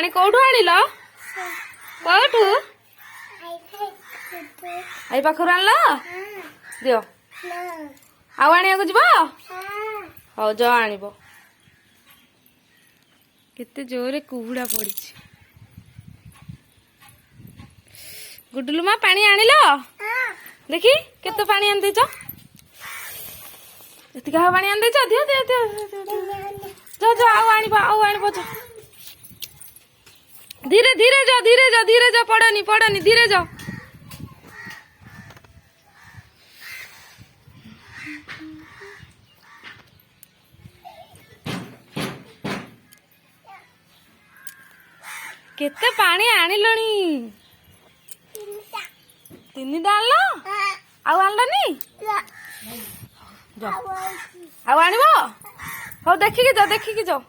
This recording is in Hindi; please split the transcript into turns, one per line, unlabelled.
पानी कोठू आनिल कोठू आई पाखर आनल दियो आउ आनिया जीव हौ जा आनिब केते जोरे कुहुड़ा पड़ी गुडुलु माँ पानी आनिल देखी केते पानी आन देछ एतिका पानी आन देछ दियो दियो दियो जा जा आउ आनिब जा धीरे धीरे जा पड़नी धीरे जा केते पानी आनिलनी तीन आनल आउ आनलनी आउ आनिब हौ देखिकी जा